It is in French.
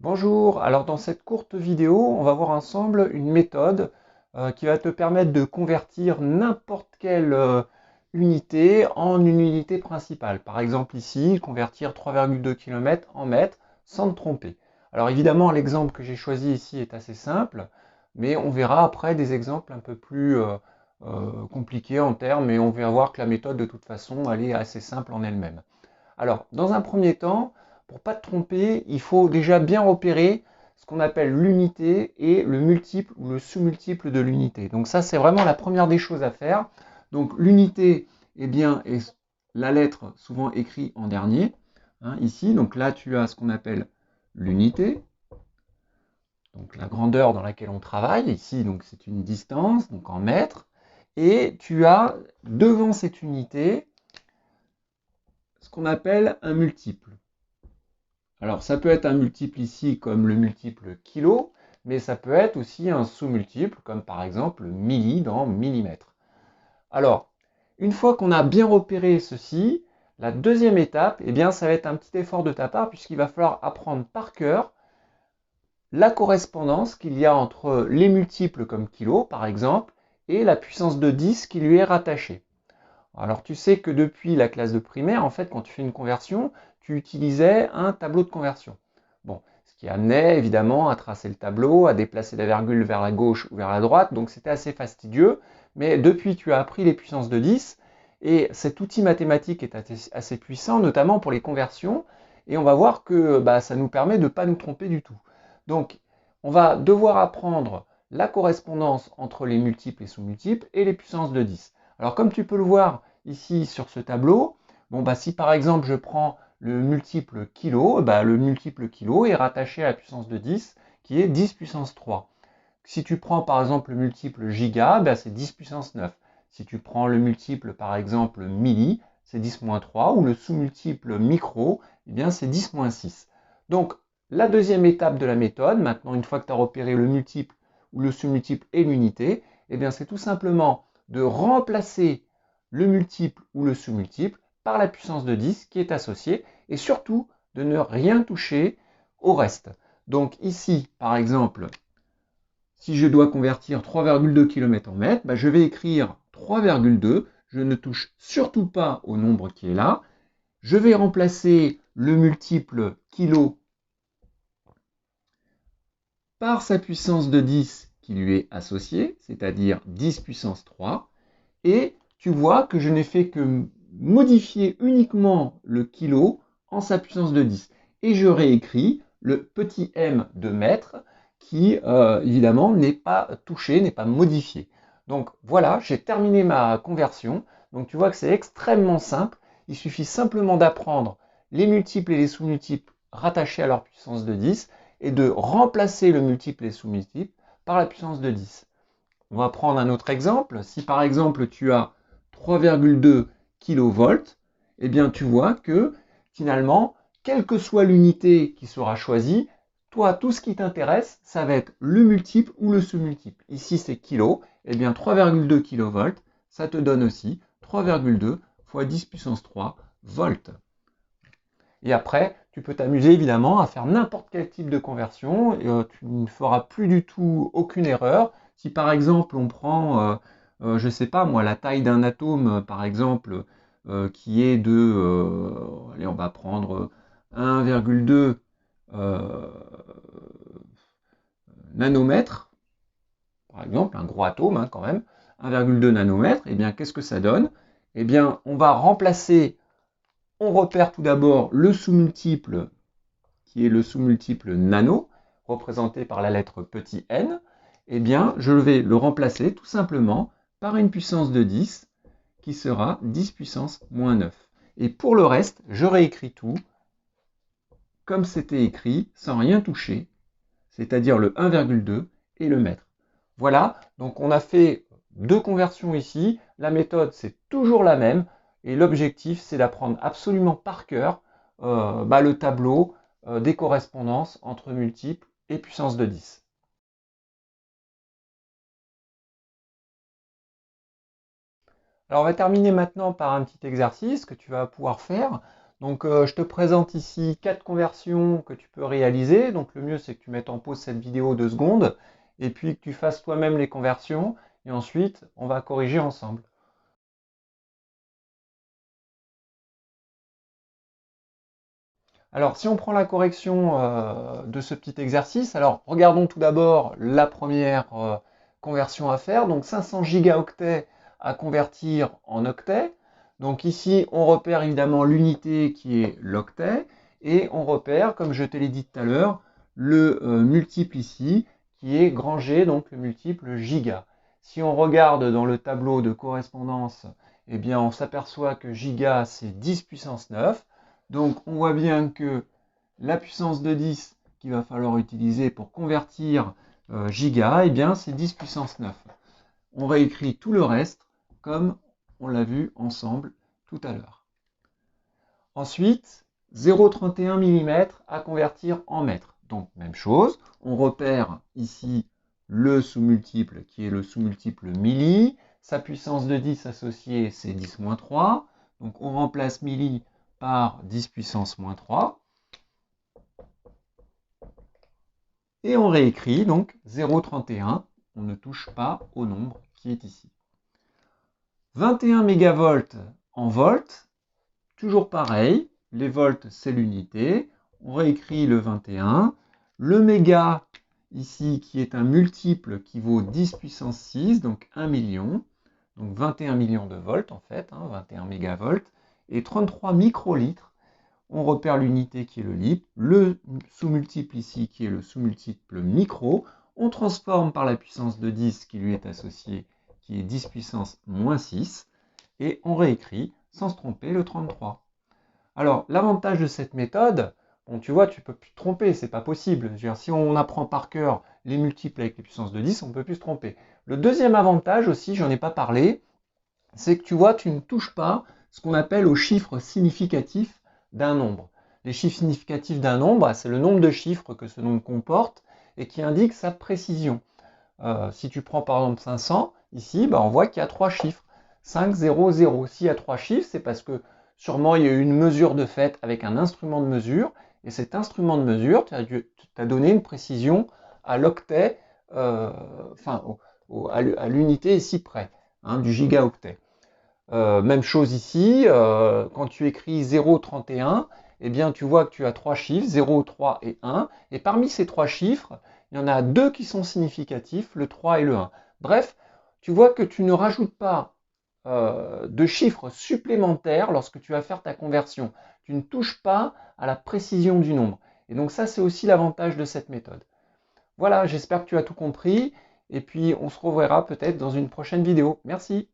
Bonjour, alors dans cette courte vidéo, on va voir ensemble une méthode qui va te permettre de convertir n'importe quelle unité en une unité principale. Par exemple ici, convertir 3,2 km en mètres sans te tromper. Alors évidemment, l'exemple que j'ai choisi ici est assez simple, mais on verra après des exemples un peu plus compliqués en termes, et on va voir que la méthode de toute façon, elle est assez simple en elle-même. Alors, dans un premier temps, pour pas te tromper, il faut déjà bien repérer ce qu'on appelle l'unité et le multiple ou le sous-multiple de l'unité. Donc ça, c'est vraiment la première des choses à faire. Donc l'unité, eh bien, est la lettre souvent écrite en dernier, hein, ici. Donc là, tu as ce qu'on appelle l'unité, donc la grandeur dans laquelle on travaille. Ici, donc c'est une distance, donc en mètres. Et tu as devant cette unité ce qu'on appelle un multiple. Alors ça peut être un multiple ici comme le multiple kilo, mais ça peut être aussi un sous-multiple comme par exemple milli dans millimètre. Alors, une fois qu'on a bien repéré ceci, la deuxième étape, eh bien, ça va être un petit effort de ta part puisqu'il va falloir apprendre par cœur la correspondance qu'il y a entre les multiples comme kilo par exemple et la puissance de 10 qui lui est rattachée. Alors tu sais que depuis la classe de primaire, en fait, quand tu fais une conversion, tu utilisais un tableau de conversion. Bon, ce qui amenait évidemment à tracer le tableau, à déplacer la virgule vers la gauche ou vers la droite, donc c'était assez fastidieux. Mais depuis, tu as appris les puissances de 10, et cet outil mathématique est assez puissant, notamment pour les conversions, et on va voir que ça nous permet de ne pas nous tromper du tout. Donc, on va devoir apprendre la correspondance entre les multiples et sous-multiples et les puissances de 10. Alors comme tu peux le voir ici sur ce tableau, bon, si par exemple je prends le multiple kilo, le multiple kilo est rattaché à la puissance de 10 qui est 10 puissance 3. Si tu prends par exemple le multiple giga, c'est 10 puissance 9. Si tu prends le multiple par exemple milli, c'est 10 moins 3, ou le sous-multiple micro, c'est 10 moins 6. Donc la deuxième étape de la méthode, maintenant une fois que tu as repéré le multiple ou le sous-multiple et l'unité, c'est tout simplement de remplacer le multiple ou le sous-multiple par la puissance de 10 qui est associée, et surtout de ne rien toucher au reste. Donc ici, par exemple, si je dois convertir 3,2 km en mètres, je vais écrire 3,2. Je ne touche surtout pas au nombre qui est là. Je vais remplacer le multiple kilo par sa puissance de 10 qui lui est associée, c'est-à-dire 10 puissance 3. Et tu vois que je n'ai fait que modifier uniquement le kilo en sa puissance de 10. Et je réécris le petit m de mètre qui, évidemment, n'est pas touché, n'est pas modifié. Donc voilà, j'ai terminé ma conversion. Donc tu vois que c'est extrêmement simple. Il suffit simplement d'apprendre les multiples et les sous-multiples rattachés à leur puissance de 10 et de remplacer le multiple et le sous-multiple par la puissance de 10. On va prendre un autre exemple. Si par exemple tu as 3,2 kV, eh bien tu vois que finalement, quelle que soit l'unité qui sera choisie, toi, tout ce qui t'intéresse, ça va être le multiple ou le sous-multiple. Ici, c'est kilo. Eh bien, 3,2 kV, ça te donne aussi 3,2 fois 10 puissance 3 volts. Et après, tu peux t'amuser évidemment à faire n'importe quel type de conversion. Et, tu ne feras plus du tout aucune erreur. Si par exemple on prend, je ne sais pas moi, la taille d'un atome, par exemple, qui est de, allez, on va prendre 1,2 euh, nanomètres, par exemple, un gros atome quand même, 1,2 nanomètres, et bien qu'est-ce que ça donne? Eh bien, on va remplacer, on repère tout d'abord le sous-multiple qui est le sous-multiple nano, représenté par la lettre petit n, eh bien, je vais le remplacer tout simplement par une puissance de 10 qui sera 10 puissance moins 9. Et pour le reste, je réécris tout comme c'était écrit, sans rien toucher, c'est-à-dire le 1,2 et le mètre. Voilà, donc on a fait deux conversions ici. La méthode, c'est toujours la même. Et l'objectif, c'est d'apprendre absolument par cœur le tableau des correspondances entre multiples et puissance de 10. Alors on va terminer maintenant par un petit exercice que tu vas pouvoir faire. Donc je te présente ici 4 conversions que tu peux réaliser. Donc le mieux c'est que tu mettes en pause cette vidéo 2 secondes et puis que tu fasses toi-même les conversions et ensuite on va corriger ensemble. Alors si on prend la correction de ce petit exercice, alors regardons tout d'abord la première conversion à faire. Donc 500 gigaoctets à convertir en octets. Donc ici, on repère évidemment l'unité qui est l'octet, et on repère, comme je te l'ai dit tout à l'heure, le multiple ici, qui est grand G, donc le multiple giga. Si on regarde dans le tableau de correspondance, eh bien on s'aperçoit que giga, c'est 10 puissance 9. Donc on voit bien que la puissance de 10 qu'il va falloir utiliser pour convertir giga, eh bien c'est 10 puissance 9. On réécrit tout le reste comme on l'a vu ensemble tout à l'heure. Ensuite, 0,31 mm à convertir en mètres. Donc, même chose, on repère ici le sous-multiple qui est le sous-multiple milli. Sa puissance de 10 associée, c'est 10-3. Donc, on remplace milli par 10 puissance moins 3. Et on réécrit donc 0,31. On ne touche pas au nombre qui est ici. 21 mégavolts en volts, toujours pareil, les volts c'est l'unité, on réécrit le 21, le méga ici qui est un multiple qui vaut 10 puissance 6, donc 1 million, donc 21 millions de volts en fait, 21 mégavolts, et 33 microlitres, on repère l'unité qui est le litre, le sous-multiple ici qui est le sous-multiple micro, on transforme par la puissance de 10 qui lui est associée, qui est 10 puissance moins 6, et on réécrit sans se tromper le 33. Alors, l'avantage de cette méthode, bon, tu vois, tu ne peux plus te tromper, c'est pas possible. Je veux dire, si on apprend par cœur les multiples avec les puissances de 10, on ne peut plus se tromper. Le deuxième avantage aussi, j'en ai pas parlé, c'est que tu vois, tu ne touches pas ce qu'on appelle aux chiffres significatifs d'un nombre. Les chiffres significatifs d'un nombre, c'est le nombre de chiffres que ce nombre comporte et qui indique sa précision. Si tu prends par exemple 500, ici, on voit qu'il y a 3 chiffres. 5, 0, 0. S'il y a 3 chiffres, c'est parce que sûrement il y a eu une mesure de fait avec un instrument de mesure, et cet instrument de mesure t'a donné une précision à l'octet, à l'unité ici près, du gigaoctet. Même chose ici, quand tu écris 0,31, eh bien tu vois que tu as 3 chiffres, 0, 3 et 1, et parmi ces 3 chiffres, il y en a 2 qui sont significatifs, le 3 et le 1. Bref, tu vois que tu ne rajoutes pas de chiffres supplémentaires lorsque tu vas faire ta conversion. Tu ne touches pas à la précision du nombre. Et donc ça, c'est aussi l'avantage de cette méthode. Voilà, j'espère que tu as tout compris, et puis on se reverra peut-être dans une prochaine vidéo. Merci.